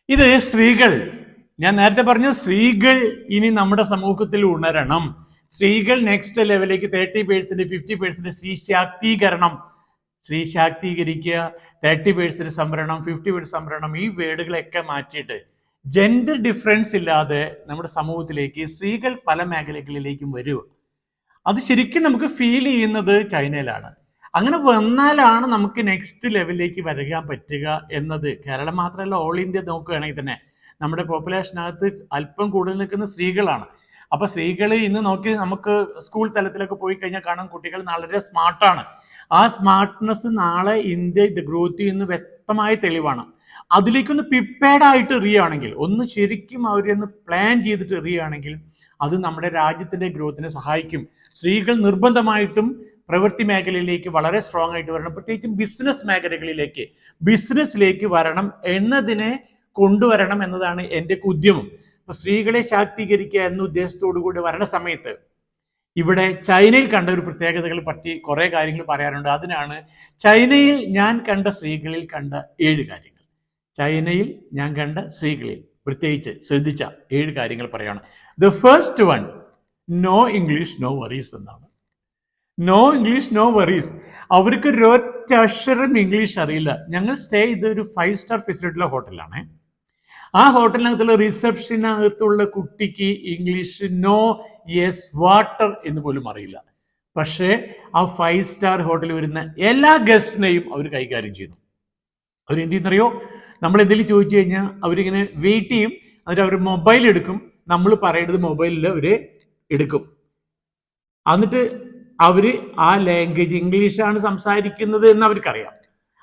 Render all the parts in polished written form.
ഇത് സ്ത്രീകൾ, ഞാൻ നേരത്തെ പറഞ്ഞു സ്ത്രീകൾ ഇനി നമ്മുടെ സമൂഹത്തിൽ ഉണരണം. സ്ത്രീകൾ നെക്സ്റ്റ് ലെവലിലേക്ക് 30%, 50% സ്ത്രീ ശാക്തീകരണം, സ്ത്രീ ശാക്തീകരിക്കുക, 30% സംവരണം, 50% സംവരണം, ഈ വേർഡുകളൊക്കെ മാറ്റിയിട്ട് ജെൻഡർ ഡിഫറൻസ് ഇല്ലാതെ നമ്മുടെ സമൂഹത്തിലേക്ക് സ്ത്രീകൾ പല മേഖലകളിലേക്കും വരൂ. അത് ശരിക്കും നമുക്ക് ഫീൽ ചെയ്യുന്നത് ചൈനയിലാണ്. അങ്ങനെ വന്നാലാണ് നമുക്ക് നെക്സ്റ്റ് ലെവലിലേക്ക് വരാൻ പറ്റുക എന്നത്. കേരളം മാത്രമല്ല, ഓൾ ഇന്ത്യ നോക്കുകയാണെങ്കിൽ തന്നെ നമ്മുടെ പോപ്പുലേഷനകത്ത് അല്പം കൂടുതൽ നിൽക്കുന്ന സ്ത്രീകളാണ്. അപ്പൊ സ്ത്രീകൾ ഇന്ന് നോക്കി നമുക്ക് സ്കൂൾ തലത്തിലൊക്കെ പോയി കഴിഞ്ഞാൽ കാണാം, കുട്ടികൾ വളരെ സ്മാർട്ടാണ്. ആ സ്മാർട്ട്നെസ് നാളെ ഇന്ത്യ ഗ്രോത്ത് ചെയ്യുന്ന വ്യക്തമായ തെളിവാണ്. അതിലേക്കൊന്ന് പ്രിപ്പയർഡ് ആയിട്ട് എറിയുകയാണെങ്കിൽ, ഒന്ന് ശരിക്കും അവരൊന്ന് പ്ലാൻ ചെയ്തിട്ട് എറിയുകയാണെങ്കിൽ അത് നമ്മുടെ രാജ്യത്തിന്റെ ഗ്രോത്തിനെ സഹായിക്കും. സ്ത്രീകൾ നിർബന്ധമായിട്ടും പ്രവൃത്തി മേഖലയിലേക്ക് വളരെ സ്ട്രോങ് ആയിട്ട് വരണം, പ്രത്യേകിച്ചും ബിസിനസ് മേഖലകളിലേക്ക്, ബിസിനസ്സിലേക്ക് വരണം എന്നതിനെ കൊണ്ടുവരണം എന്നതാണ് എൻ്റെ ഉദ്യമം. അപ്പൊ സ്ത്രീകളെ ശാക്തീകരിക്കുക എന്ന ഉദ്ദേശത്തോടു കൂടി വരണ സമയത്ത് ഇവിടെ ചൈനയിൽ കണ്ട ഒരു പ്രത്യേകതകൾ പറ്റി കുറെ കാര്യങ്ങൾ പറയാനുണ്ട്. അതിനാണ് ചൈനയിൽ ഞാൻ കണ്ട സ്ത്രീകളിൽ കണ്ട 7 കാര്യങ്ങൾ. ചൈനയിൽ ഞാൻ കണ്ട സ്ത്രീകളിൽ പ്രത്യേകിച്ച് ശ്രദ്ധിച്ച 7 കാര്യങ്ങൾ പറയാണ്. The first one, no English no worries എന്നാണ്. No English no worries. അവർക്ക് ഒരൊറ്റ അക്ഷരം ഇംഗ്ലീഷ് അറിയില്ല. ഞങ്ങൾ സ്റ്റേ ചെയ്ത ഒരു 5 സ്റ്റാർ ഫെസിലിറ്റിയുള്ള ഹോട്ടലാണ്. ആ ഹോട്ടലിനകത്തുള്ള റിസപ്ഷനകത്തുള്ള കുട്ടിക്ക് ഇംഗ്ലീഷ് നോ, യെസ്, വാട്ടർ എന്ന് പോലും അറിയില്ല. പക്ഷേ ആ 5 സ്റ്റാർ ഹോട്ടലിൽ വരുന്ന എല്ലാ ഗസ്റ്റിനെയും അവർ കൈകാര്യം ചെയ്യുന്നു. അവർ എന്ത് ചെയ്യുന്നറിയോ, നമ്മൾ എന്തെങ്കിലും ചോദിച്ചു കഴിഞ്ഞാൽ അവരിങ്ങനെ വെയിറ്റ് ചെയ്യും. എന്നിട്ട് അവർ മൊബൈൽ എടുക്കും, നമ്മൾ പറയേണ്ടത് മൊബൈലിൽ അവർ എടുക്കും. എന്നിട്ട് അവർ ആ ലാംഗ്വേജ് ഇംഗ്ലീഷാണ് സംസാരിക്കുന്നത് എന്ന് അവർക്കറിയാം.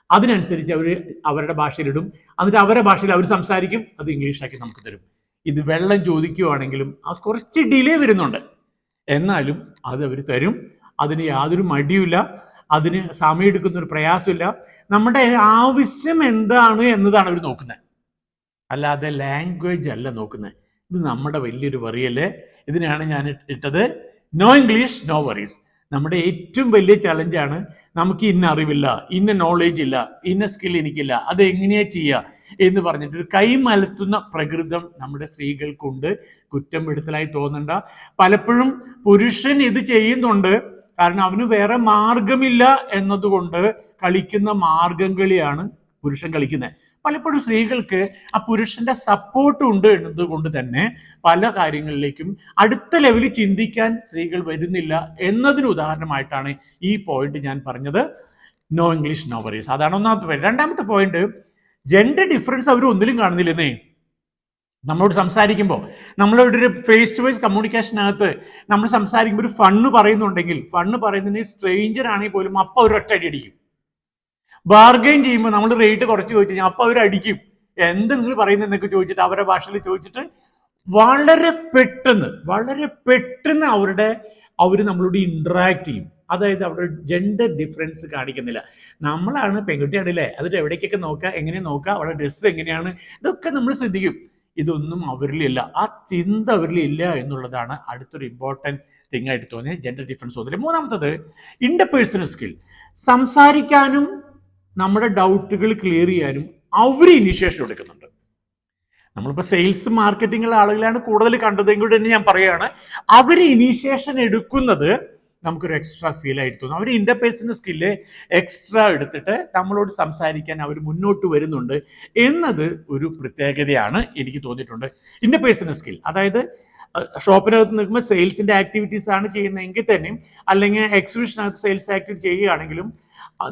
അതിനനുസരിച്ച് അവർ അവരുടെ ഭാഷയിലിടും. എന്നിട്ട് അവരുടെ ഭാഷയിൽ അവർ സംസാരിക്കും, അത് ഇംഗ്ലീഷാക്കി നമുക്ക് തരും. ഇത് വെള്ളം ചോദിക്കുവാണെങ്കിലും അത് കുറച്ച് ഡിലേ വരുന്നുണ്ട്, എന്നാലും അത് അവർ തരും. അതിന് യാതൊരു മടിയുമില്ല, അതിന് സമയം എടുക്കുന്ന ഒരു പ്രയാസമില്ല. നമ്മുടെ ആവശ്യം എന്താണ് എന്നതാണ് അവർ നോക്കുന്നത്, അല്ലാതെ ലാംഗ്വേജ് അല്ല നോക്കുന്നത്. ഇത് നമ്മുടെ വലിയൊരു വറിയല്ലേ. ഇതിനാണ് ഞാൻ ഇട്ടത് നോ ഇംഗ്ലീഷ് നോ വറീസ്. നമ്മുടെ ഏറ്റവും വലിയ ചലഞ്ചാണ്, നമുക്ക് ഇന്ന അറിവില്ല, ഇന്ന നോളേജ് ഇല്ല, ഇന്ന സ്കിൽ എനിക്കില്ല, അത് എങ്ങനെയാ ചെയ്യുക എന്ന് പറഞ്ഞിട്ട് ഒരു കൈമലത്തുന്ന പ്രകൃതം നമ്മുടെ സ്ത്രീകൾക്കുണ്ട്. കുറ്റം പെടുത്തലായി തോന്നണ്ട. പലപ്പോഴും പുരുഷൻ ഇത് ചെയ്യുന്നുണ്ട്, കാരണം അവന് വേറെ മാർഗമില്ല എന്നതുകൊണ്ട് കളിക്കുന്ന മാർഗം കളിയാണ് പുരുഷൻ കളിക്കുന്നത്. പലപ്പോഴും സ്ത്രീകൾക്ക് ആ പുരുഷന്റെ സപ്പോർട്ട് ഉണ്ട് എന്നതുകൊണ്ട് തന്നെ പല കാര്യങ്ങളിലേക്കും അടുത്ത ലെവലിൽ ചിന്തിക്കാൻ സ്ത്രീകൾ വരുന്നില്ല എന്നതിന് ഉദാഹരണമായിട്ടാണ് ഈ പോയിന്റ് ഞാൻ പറഞ്ഞത്, നോ ഇംഗ്ലീഷ് നോ വറീസ്. അതാണ് ഒന്നാമത്തെ പോയിന്റ്. രണ്ടാമത്തെ പോയിന്റ്, ജെൻഡർ ഡിഫറൻസ് അവർ ഒന്നിലും കാണുന്നില്ലെന്നേ. നമ്മളോട് സംസാരിക്കുമ്പോൾ, നമ്മളോട് ഒരു ഫേസ് ടു ഫേസ് കമ്മ്യൂണിക്കേഷനകത്ത് നമ്മൾ സംസാരിക്കുമ്പോൾ ഒരു ഫണ്ണ് പറയുന്നുണ്ടെങ്കിൽ, ഫണ്ണ് പറയുന്നതിന് സ്ട്രേഞ്ചർ ആണെങ്കിൽ പോലും അപ്പം ഒരു ഒറ്റ അടി അടിക്കും. ബാർഗെയിൻ ചെയ്യുമ്പോൾ നമ്മൾ റേറ്റ് കുറച്ച് ചോദിച്ചു കഴിഞ്ഞാൽ അപ്പം അവർ അടിക്കും. എന്ത് നിങ്ങൾ പറയുന്നതെന്നൊക്കെ ചോദിച്ചിട്ട് അവരുടെ ഭാഷയിൽ ചോദിച്ചിട്ട് വളരെ പെട്ടെന്ന് അവർ നമ്മളോട് ഇന്ററാക്ട് ചെയ്യും. അതായത് അവിടെ ജെൻഡർ ഡിഫറൻസ് കാണിക്കുന്നില്ല. നമ്മളാണ് പെൺകുട്ടിയാണല്ലേ, അതിട്ട് എവിടേക്കൊക്കെ നോക്കുക, എങ്ങനെ നോക്കുക, അവളുടെ ഡ്രസ്സ് എങ്ങനെയാണ്, ഇതൊക്കെ നമ്മൾ ശ്രദ്ധിക്കും. ഇതൊന്നും അവരിലില്ല, ആ ചിന്ത അവരിലില്ല എന്നുള്ളതാണ് അടുത്തൊരു ഇമ്പോർട്ടൻറ്റ് തിങ് ആയിട്ട് തോന്നിയത്, ജെൻഡർ ഡിഫറൻസ് തോന്നില്ല. മൂന്നാമത്തത്, ഇന്റർപേഴ്സണൽ സ്കിൽ. സംസാരിക്കാനും നമ്മുടെ ഡൗട്ടുകൾ ക്ലിയർ ചെയ്യാനും അവർ ഇനിഷ്യേഷൻ എടുക്കുന്നുണ്ട്. നമ്മളിപ്പോൾ സെയിൽസ് മാർക്കറ്റിംഗുള്ള ആളുകളാണ് കൂടുതൽ കണ്ടതെങ്കിൽ കൂടി തന്നെ ഞാൻ പറയുകയാണ്, അവർ ഇനീഷ്യേഷൻ എടുക്കുന്നത് നമുക്കൊരു എക്സ്ട്രാ ഫീൽ ആയിട്ട് തോന്നും. അവർ ഇന്റർപേഴ്സണൽ സ്കില്ല് എക്സ്ട്രാ എടുത്തിട്ട് നമ്മളോട് സംസാരിക്കാൻ അവർ മുന്നോട്ട് വരുന്നുണ്ട് എന്നത് ഒരു പ്രത്യേകതയാണ് എനിക്ക് തോന്നിയിട്ടുണ്ട്. ഇന്റർപേഴ്സണൽ സ്കിൽ, അതായത് ഷോപ്പിനകത്ത് നിൽക്കുമ്പോൾ സെയിൽസിന്റെ ആക്ടിവിറ്റീസ് ആണ് ചെയ്യുന്നതെങ്കിൽ തന്നെയും, അല്ലെങ്കിൽ എക്സിബിഷനകത്ത് സെയിൽസ് ആക്ടിവിറ്റി ചെയ്യുകയാണെങ്കിലും,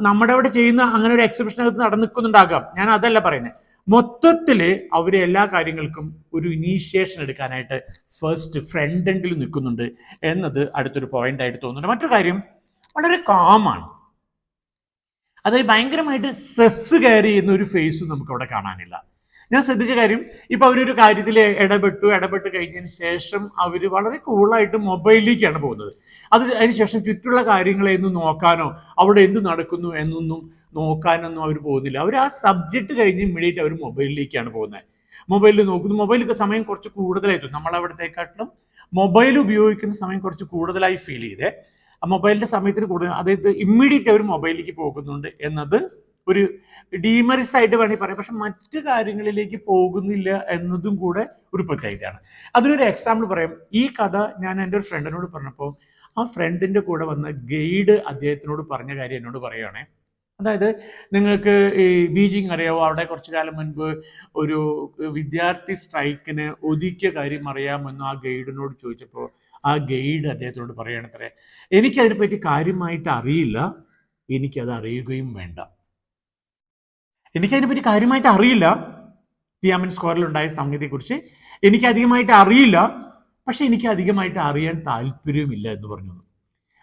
നമ്മുടെ അവിടെ ചെയ്യുന്ന അങ്ങനെ ഒരു എക്സിബിഷനകത്ത് നടന്നിക്കുന്നുണ്ടാകാം, ഞാൻ അതല്ല പറയുന്നത്. മൊത്തത്തില് അവര് എല്ലാ കാര്യങ്ങൾക്കും ഒരു ഇനീഷ്യേഷൻ എടുക്കാനായിട്ട് ഫസ്റ്റ് ഫ്രണ്ട് എൻഡിൽ നിൽക്കുന്നുണ്ട് എന്നത് അടുത്തൊരു പോയിന്റ് ആയിട്ട് തോന്നുന്നുണ്ട്. മറ്റൊരു കാര്യം, വളരെ കാമാണ്. അതായത് ഭയങ്കരമായിട്ട് സ്ട്രെസ് കയറി ചെയ്യുന്ന ഒരു ഫേസും നമുക്ക് അവിടെ കാണാനില്ല. ഞാൻ ശ്രദ്ധിച്ച കാര്യം, ഇപ്പൊ അവരൊരു കാര്യത്തിൽ ഇടപെട്ട് കഴിഞ്ഞതിന് ശേഷം അവർ വളരെ കൂളായിട്ട് മൊബൈലിലേക്കാണ് പോകുന്നത്. അതിനുശേഷം ചുറ്റുള്ള കാര്യങ്ങളെയൊന്നും നോക്കാനോ അവിടെ എന്ത് നടക്കുന്നു എന്നൊന്നും നോക്കാനൊന്നും അവർ പോകുന്നില്ല. അവർ ആ സബ്ജക്റ്റ് കഴിഞ്ഞ് ഇമ്മീഡിയറ്റ് അവർ മൊബൈലിലേക്കാണ് പോകുന്നത്. മൊബൈലിൽ നോക്കുന്നു. മൊബൈലിൽ സമയം കുറച്ച് കൂടുതലായിട്ട്, നമ്മളവിടത്തേക്കാട്ടിലും മൊബൈൽ ഉപയോഗിക്കുന്ന സമയം കുറച്ച് കൂടുതലായി ഫീൽ ചെയ്തേ. ആ മൊബൈലിന്റെ സമയത്തിന് കൂടുതൽ, അതായത് ഇമ്മീഡിയറ്റ് അവർ മൊബൈലിലേക്ക് പോകുന്നുണ്ട് എന്നത് ഒരു ഡീമറിസ് ആയിട്ട് വേണമെങ്കിൽ പറയാം. പക്ഷെ മറ്റു കാര്യങ്ങളിലേക്ക് പോകുന്നില്ല എന്നതും കൂടെ ഒരു പ്രത്യേകതയാണ്. അതിനൊരു എക്സാമ്പിൾ പറയാം. ഈ കഥ ഞാൻ എൻ്റെ ഒരു ഫ്രണ്ടിനോട് പറഞ്ഞപ്പോൾ ആ ഫ്രണ്ടിൻ്റെ കൂടെ വന്ന ഗൈഡ് അദ്ദേഹത്തിനോട് പറഞ്ഞ കാര്യം എന്നോട് പറയുകയാണേ. അതായത് നിങ്ങൾക്ക് ഈ ബീജിംഗ് അറിയാവോ? അവിടെ കുറച്ചു കാലം മുൻപ് ഒരു വിദ്യാർത്ഥി സ്ട്രൈക്കിന് ഒതുക്കിയ കാര്യം അറിയാമെന്ന് ആ ഗൈഡിനോട് ചോദിച്ചപ്പോൾ ആ ഗൈഡ് അദ്ദേഹത്തിനോട് പറയണത്രേ, എനിക്കതിനെപ്പറ്റി കാര്യമായിട്ട് അറിയില്ല, എനിക്കത് അറിയുകയും വേണ്ട. എനിക്കതിനെപ്പറ്റി കാര്യമായിട്ട് അറിയില്ല, തിയാമൻ സ്ക്വയറിൽ ഉണ്ടായ സംഗതിയെക്കുറിച്ച് എനിക്ക് അധികമായിട്ട് അറിയില്ല, പക്ഷെ എനിക്ക് അധികമായിട്ട് അറിയാൻ താല്പര്യമില്ല എന്ന് പറഞ്ഞു.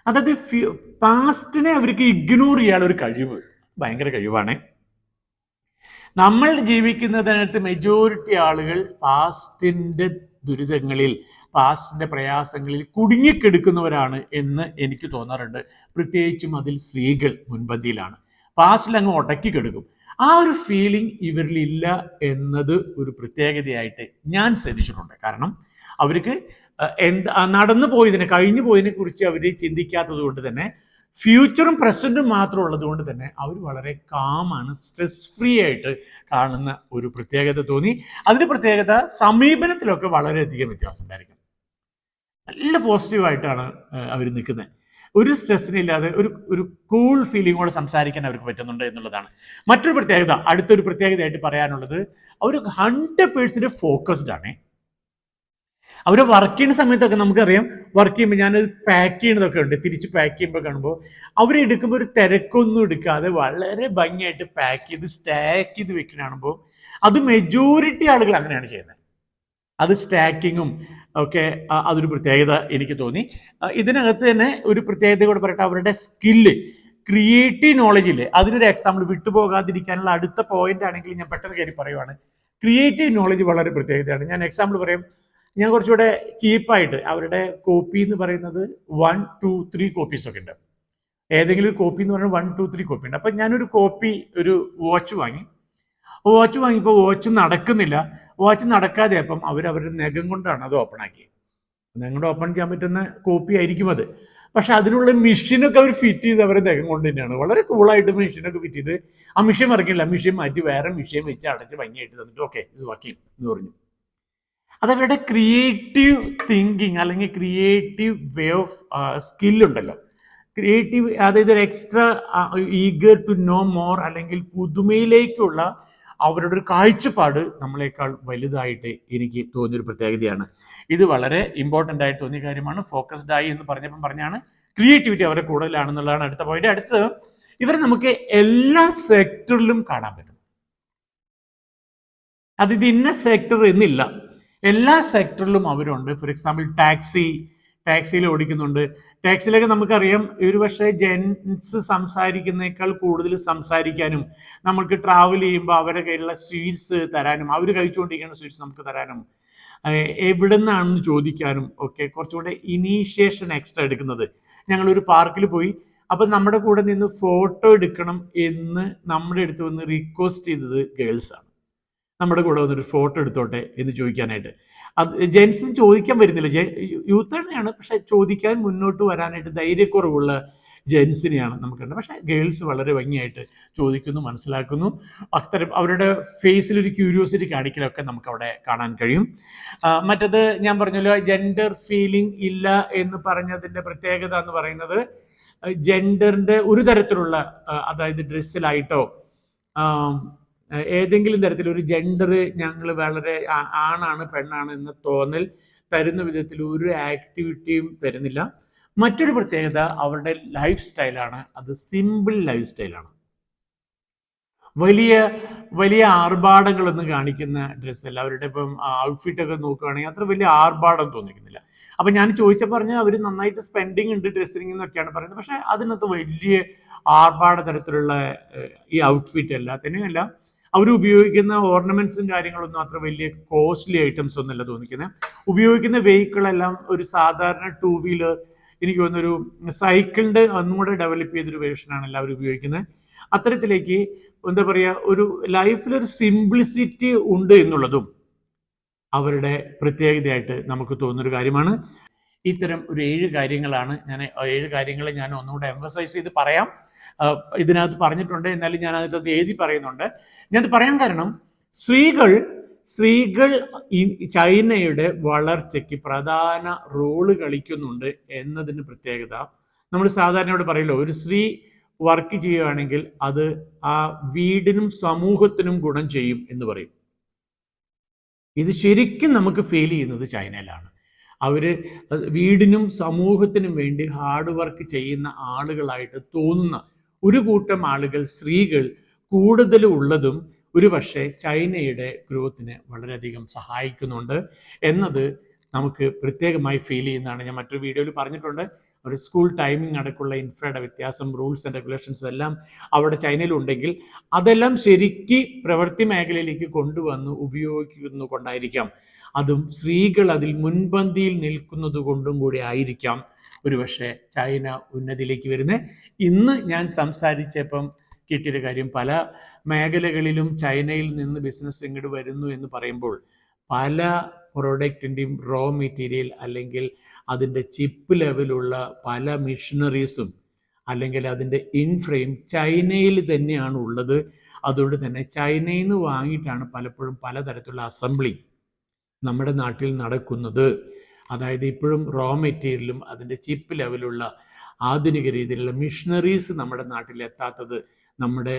അതായത് പാസ്റ്റിനെ അവർക്ക് ഇഗ്നോർ ചെയ്യാനുള്ള ഒരു കഴിവ് ഭയങ്കര കഴിവാണ്. നമ്മൾ ജീവിക്കുന്നതിനകത്ത് മെജോറിറ്റി ആളുകൾ പാസ്റ്റിന്റെ ദുരിതങ്ങളിൽ, പാസ്റ്റിന്റെ പ്രയാസങ്ങളിൽ കുടുങ്ങിക്കെടുക്കുന്നവരാണ് എന്ന് എനിക്ക് തോന്നാറുണ്ട്. പ്രത്യേകിച്ചും അതിൽ സ്ത്രീകൾ മുൻപന്തിയിലാണ്. പാസ്റ്റിൽ അങ്ങ് ഒടക്കി കെടുക്കും. ആ ഒരു ഫീലിംഗ് ഇവരിൽ ഇല്ല എന്നത് ഒരു പ്രത്യേകതയായിട്ട് ഞാൻ ശ്രദ്ധിച്ചിട്ടുണ്ട്. കാരണം അവർക്ക് നടന്നു പോയതിനെ, കഴിഞ്ഞു പോയതിനെ കുറിച്ച് അവർ ചിന്തിക്കാത്തത് കൊണ്ട് തന്നെ, ഫ്യൂച്ചറും പ്രസന്റും മാത്രം ഉള്ളത് കൊണ്ട് തന്നെ അവർ വളരെ കാമാണ്, സ്ട്രെസ് ഫ്രീ ആയിട്ട് കാണുന്ന ഒരു പ്രത്യേകത തോന്നി. അതിന്റെ പ്രത്യേകത സമീപനത്തിലൊക്കെ വളരെയധികം വ്യത്യാസം ഉണ്ടായിരിക്കും. നല്ല പോസിറ്റീവായിട്ടാണ് അവർ നിൽക്കുന്നത്. ഒരു സ്ട്രെസ്സിനില്ലാതെ ഒരു കൂൾ ഫീലിങ്ങോടെ സംസാരിക്കാൻ അവർക്ക് പറ്റുന്നുണ്ട് എന്നുള്ളതാണ് മറ്റൊരു പ്രത്യേകത. അടുത്തൊരു പ്രത്യേകതയായിട്ട് പറയാനുള്ളത്, അവർ 100% ഫോക്കസ്ഡ് ആണ്. അവർ വർക്ക് ചെയ്യുന്ന സമയത്തൊക്കെ നമുക്കറിയാം, വർക്ക് ചെയ്യുമ്പോൾ ഞാനത് പാക്ക് ചെയ്യുന്നതൊക്കെ ഉണ്ട്, തിരിച്ച് പാക്ക് ചെയ്യുമ്പോൾ കാണുമ്പോൾ അവരെടുക്കുമ്പോൾ ഒരു തിരക്കൊന്നും എടുക്കാതെ വളരെ ഭംഗിയായിട്ട് പാക്ക് ചെയ്ത് സ്റ്റാക്ക് ചെയ്ത് വെക്കുന്ന കാണുമ്പോൾ അത് മെജോറിറ്റി ആളുകൾ അങ്ങനെയാണ് ചെയ്യുന്നത്. അത് സ്റ്റാക്കിങ്ങും ഒക്കെ അതൊരു പ്രത്യേകത എനിക്ക് തോന്നി. ഇതിനകത്ത് തന്നെ ഒരു പ്രത്യേകത കൂടെ പറയട്ടെ, അവരുടെ സ്കില്ല്, ക്രിയേറ്റീവ് നോളജില് അതിനൊരു എക്സാമ്പിൾ വിട്ടുപോകാതിരിക്കാനുള്ള അടുത്ത പോയിന്റ് ആണെങ്കിൽ ഞാൻ പെട്ടെന്ന് കയറി പറയുവാണ്. ക്രിയേറ്റീവ് നോളജ് വളരെ പ്രത്യേകതയാണ്. ഞാൻ എക്സാമ്പിൾ പറയാം. ഞാൻ കുറച്ചുകൂടെ ചീപ്പായിട്ട്, അവരുടെ കോപ്പി എന്ന് പറയുന്നത് 1, 2, 3 കോപ്പീസ് ഒക്കെ ഉണ്ട്. ഏതെങ്കിലും ഒരു കോപ്പി എന്ന് പറയുന്നത് 1, 2, 3 കോപ്പി ഉണ്ട്. അപ്പം ഞാനൊരു കോപ്പി, ഒരു വാച്ച് വാങ്ങിയപ്പോൾ വാച്ച് നടക്കുന്നില്ല. വാച്ച് നടക്കാതെ അപ്പം അവരുടെ നഖം കൊണ്ടാണ് അത് ഓപ്പൺ ആക്കിയത്. നഖം കൊണ്ട് ഓപ്പൺ ചെയ്യാൻ പറ്റുന്ന കോപ്പി ആയിരിക്കും അത്. പക്ഷെ അതിനുള്ള മെഷീനൊക്കെ അവർ ഫിറ്റ് ചെയ്ത് അവരെ നഖം കൊണ്ട് തന്നെയാണ്. വളരെ കൂളായിട്ട് മെഷീനൊക്കെ ഫിറ്റ് ചെയ്ത് ആ മെഷീൻ വർക്കില്ല, മെഷീൻ മാറ്റി വേറെ മെഷീൻ വെച്ച് അടച്ച് ഭംഗിയായിട്ട് തന്നിട്ട് ഓക്കെ ഇസ് വർക്കിംഗ് എന്ന് പറഞ്ഞു. അതവരുടെ ക്രിയേറ്റീവ് തിങ്കിങ് അല്ലെങ്കിൽ ക്രിയേറ്റീവ് വേ ഓഫ് സ്കില്ലുണ്ടല്ലോ, ക്രിയേറ്റീവ്, അതായത് ഒരു extra eager to know more അല്ലെങ്കിൽ പുതുമയിലേക്കുള്ള അവരുടെ ഒരു കാഴ്ചപ്പാട് നമ്മളെക്കാൾ വലുതായിട്ട് എനിക്ക് തോന്നിയൊരു പ്രത്യേകതയാണ്. ഇത് വളരെ ഇമ്പോർട്ടൻ്റ് ആയിട്ട് തോന്നിയ കാര്യമാണ്. ഫോക്കസ്ഡ് ആയി എന്ന് പറഞ്ഞാണ് ക്രിയേറ്റിവിറ്റി അവരെ കൂടുതലാണെന്നുള്ളതാണ് അടുത്ത പോയിന്റ്. അടുത്ത്, ഇവർ നമുക്ക് എല്ലാ സെക്ടറിലും കാണാൻ പറ്റും. അത് ഇത് ഇന്ന സെക്ടർ എന്നില്ല, എല്ലാ സെക്ടറിലും അവരുണ്ട്. For example ടാക്സിയിൽ ഓടിക്കുന്നുണ്ട്. ടാക്സിയിലൊക്കെ നമുക്കറിയാം, ഒരു പക്ഷേ ജെൻസ് സംസാരിക്കുന്നേക്കാൾ കൂടുതൽ സംസാരിക്കാനും, നമുക്ക് ട്രാവൽ ചെയ്യുമ്പോൾ അവരുടെ കയ്യിലുള്ള സ്വീറ്റ്സ് തരാനും, അവർ കഴിച്ചുകൊണ്ടിരിക്കുന്ന സ്വീറ്റ്സ് നമുക്ക് തരാനും, എവിടെ നിന്നാണെന്ന് ചോദിക്കാനും ഒക്കെ കുറച്ചുകൂടെ ഇനീഷ്യേഷൻ എക്സ്ട്രാ എടുക്കുന്നത്. ഞങ്ങളൊരു പാർക്കിൽ പോയി, അപ്പം നമ്മുടെ കൂടെ നിന്ന് ഫോട്ടോ എടുക്കണം എന്ന് നമ്മുടെ അടുത്ത് വന്ന് റിക്വസ്റ്റ് ചെയ്തത് ഗേൾസാണ്. നമ്മുടെ കൂടെ വന്നൊരു ഫോട്ടോ എടുത്തോട്ടെ എന്ന് ചോദിക്കാനായിട്ട്. അത് ജെൻസിന് ചോദിക്കാൻ വരുന്നില്ല, യൂത്ത് തന്നെയാണ്, പക്ഷെ ചോദിക്കാൻ മുന്നോട്ട് വരാനായിട്ട് ധൈര്യക്കുറവുള്ള ജെൻസിനെയാണ് നമുക്ക് കണ്ടത്. പക്ഷേ ഗേൾസ് വളരെ ഭംഗിയായിട്ട് ചോദിക്കുന്നു, മനസ്സിലാക്കുന്നു. അത്തരം അവരുടെ ഫേസിലൊരു ക്യൂരിയോസിറ്റി കാണിക്കലൊക്കെ നമുക്ക് അവിടെ കാണാൻ കഴിയും. മറ്റത് ഞാൻ പറഞ്ഞല്ലോ, ജെൻഡർ ഫീലിംഗ് ഇല്ല എന്ന് പറഞ്ഞതിൻ്റെ പ്രത്യേകത എന്ന് പറയുന്നത്, ജെൻഡറിൻ്റെ ഒരു തരത്തിലുള്ള, അതായത് ഡ്രസ്സിലായിട്ടോ ഏതെങ്കിലും തരത്തിലൊരു ജെൻഡർ ഞങ്ങൾ വളരെ ആണാണ് പെണ്ണാണ് എന്ന തോന്നൽ തരുന്ന വിധത്തിൽ ഒരു ആക്ടിവിറ്റിയും തരുന്നില്ല. മറ്റൊരു പ്രത്യേകത അവരുടെ ലൈഫ് സ്റ്റൈലാണ്. അത് സിമ്പിൾ ലൈഫ് സ്റ്റൈലാണ്. വലിയ വലിയ ആർഭാടങ്ങളൊന്നും കാണിക്കുന്ന ഡ്രസ്സല്ല. അവരുടെ ഇപ്പം ഔട്ട്ഫിറ്റൊക്കെ നോക്കുകയാണെങ്കിൽ അത്ര വലിയ ആർഭാടം തോന്നിക്കുന്നില്ല. അപ്പം ഞാൻ പറഞ്ഞാൽ അവർ നന്നായിട്ട് സ്പെൻഡിങ് ഉണ്ട് ഡ്രസ്സിങ് എന്നൊക്കെയാണ് പറയുന്നത്. പക്ഷേ അതിനകത്ത് വലിയ ആർഭാട തരത്തിലുള്ള ഈ ഔട്ട്ഫിറ്റ് അല്ല. തന്നെയല്ല, അവർ ഉപയോഗിക്കുന്ന ഓർണമെന്റ്സും കാര്യങ്ങളൊന്നും അത്ര വലിയ കോസ്റ്റ്ലി ഐറ്റംസ് ഒന്നുമല്ല തോന്നിക്കുന്നത്. ഉപയോഗിക്കുന്ന വെഹിക്കിളെല്ലാം ഒരു സാധാരണ 2 വീലർ, എനിക്ക് തോന്നുന്നൊരു സൈക്കിളിൻ്റെ ഒന്നും കൂടെ ഡെവലപ്പ് ചെയ്തൊരു വേർഷനാണ് എല്ലാവരും ഉപയോഗിക്കുന്നത്. അത്തരത്തിലേക്ക് എന്താ പറയുക, ഒരു ലൈഫിലൊരു സിംപ്ലിസിറ്റി ഉണ്ട് എന്നുള്ളതും അവരുടെ പ്രത്യേകതയായിട്ട് നമുക്ക് തോന്നുന്നൊരു കാര്യമാണ്. ഇത്തരം ഒരു 7 കാര്യങ്ങളാണ്. 7 കാര്യങ്ങളെ ഞാൻ ഒന്നുകൂടെ എംഫസൈസ് ചെയ്ത് പറയാം. ഇതിനകത്ത് പറഞ്ഞിട്ടുണ്ട്. എന്നാലും ഞാൻ അതിനകത്ത് എഴുതി പറയുന്നുണ്ട്. ഞാനത് പറയാൻ കാരണം സ്ത്രീകൾ ചൈനയുടെ വളർച്ചയ്ക്ക് പ്രധാന റോള് കളിക്കുന്നുണ്ട് എന്നതിന് പ്രത്യേകത. നമ്മൾ സാധാരണ ഇവിടെ പറയല്ലോ, ഒരു സ്ത്രീ വർക്ക് ചെയ്യുകയാണെങ്കിൽ അത് ആ വീടിനും സമൂഹത്തിനും ഗുണം ചെയ്യും എന്ന് പറയും. ഇത് ശരിക്കും നമുക്ക് ഫീൽ ചെയ്യുന്നത് ചൈനയിലാണ്. അവര് വീടിനും സമൂഹത്തിനും വേണ്ടി ഹാർഡ് വർക്ക് ചെയ്യുന്ന ആളുകളായിട്ട് തോന്നുന്ന ഒരു കൂട്ടം ആളുകൾ, സ്ത്രീകൾ കൂടുതൽ ഉള്ളതും ഒരു പക്ഷേ ചൈനയുടെ ഗ്രോത്തിനെ വളരെയധികം സഹായിക്കുന്നുണ്ട് എന്നത് നമുക്ക് പ്രത്യേകമായി ഫീൽ ചെയ്യുന്നതാണ്. ഞാൻ മറ്റൊരു വീഡിയോയിൽ പറഞ്ഞിട്ടുണ്ട്. ഒരു സ്കൂൾ ടൈമിംഗ് അടക്കമുള്ള ഇൻഫ്രയുടെ വ്യത്യാസം, റൂൾസ് ആൻഡ് റെഗുലേഷൻസ് എല്ലാം അവിടെ ചൈനയിലുണ്ടെങ്കിൽ അതെല്ലാം ശരിക്ക് പ്രവൃത്തി മേഖലയിലേക്ക് കൊണ്ടുവന്ന് ഉപയോഗിക്കുന്നു കൊണ്ടായിരിക്കാം, അതും സ്ത്രീകൾ അതിൽ മുൻപന്തിയിൽ നിൽക്കുന്നത് കൊണ്ടും കൂടി ആയിരിക്കാം ഒരുപക്ഷെ ചൈന ഉന്നതിയിലേക്ക് വരുന്നത്. ഇന്ന് ഞാൻ സംസാരിച്ചപ്പം കിട്ടിയൊരു കാര്യം, പല മേഖലകളിലും ചൈനയിൽ നിന്ന് ബിസിനസ് ഇങ്ങോട്ട് വരുന്നു എന്ന് പറയുമ്പോൾ പല പ്രൊഡക്റ്റിൻ്റെയും റോ മെറ്റീരിയൽ അല്ലെങ്കിൽ അതിൻ്റെ ചിപ്പ് ലെവലുള്ള പല മെഷീനറീസും അല്ലെങ്കിൽ അതിൻ്റെ ഇൻഫ്രയും ചൈനയിൽ തന്നെയാണ് ഉള്ളത്. അതുകൊണ്ട് തന്നെ ചൈനയിൽ നിന്ന് വാങ്ങിയിട്ടാണ് പലപ്പോഴും പലതരത്തിലുള്ള അസംബ്ലി നമ്മുടെ നാട്ടിൽ നടക്കുന്നത്. അതായത് ഇപ്പോഴും റോ മെറ്റീരിയലും അതിൻ്റെ ചിപ്പ് ലെവലുള്ള ആധുനിക രീതിയിലുള്ള മിഷനറീസ് നമ്മുടെ നാട്ടിൽ എത്താത്തത് നമ്മുടെ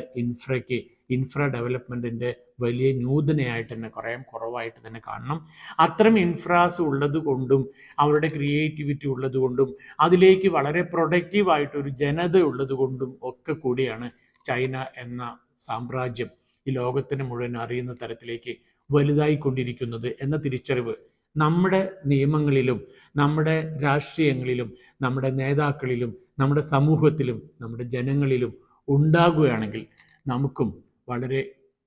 ഇൻഫ്ര ഡെവലപ്മെൻറ്റിൻ്റെ വലിയ ന്യൂനതയായിട്ട് തന്നെ കുറവായിട്ട് തന്നെ കാണണം. അത്തരം ഇൻഫ്രാസ് ഉള്ളത് കൊണ്ടും അവരുടെ ക്രിയേറ്റിവിറ്റി ഉള്ളത് കൊണ്ടും അതിലേക്ക് വളരെ പ്രൊഡക്റ്റീവായിട്ടൊരു ജനത ഉള്ളത് കൊണ്ടും ഒക്കെ കൂടിയാണ് ചൈന എന്ന സാമ്രാജ്യം ഈ ലോകത്തിന് മുഴുവൻ അറിയുന്ന തരത്തിലേക്ക് വലുതായിക്കൊണ്ടിരിക്കുന്നത് എന്ന തിരിച്ചറിവ് നമ്മുടെ നിയമങ്ങളിലും നമ്മുടെ രാഷ്ട്രീയങ്ങളിലും നമ്മുടെ നേതാക്കളിലും നമ്മുടെ സമൂഹത്തിലും നമ്മുടെ ജനങ്ങളിലും ഉണ്ടാകുകയാണെങ്കിൽ നമുക്കും വളരെ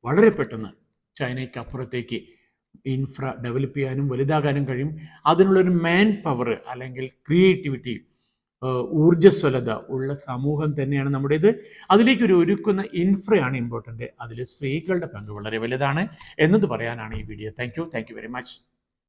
വളരെ പെട്ടെന്ന് ചൈനയ്ക്ക് അപ്പുറത്തേക്ക് ഇൻഫ്ര ഡെവലപ്പ് ചെയ്യാനും വലുതാകാനും കഴിയും. അതിനുള്ളൊരു മാൻ പവർ അല്ലെങ്കിൽ ക്രിയേറ്റിവിറ്റി, ഊർജ്ജസ്വലത ഉള്ള സമൂഹം തന്നെയാണ് നമ്മുടേത്. അതിലേക്കൊരു ഒരുക്കുന്ന ഇൻഫ്രയാണ് ഇമ്പോർട്ടൻ്റ്. അതിൽ സ്ത്രീകളുടെ പങ്ക് വളരെ വലുതാണ് എന്നത് പറയാനാണ് ഈ video. Thank you very much.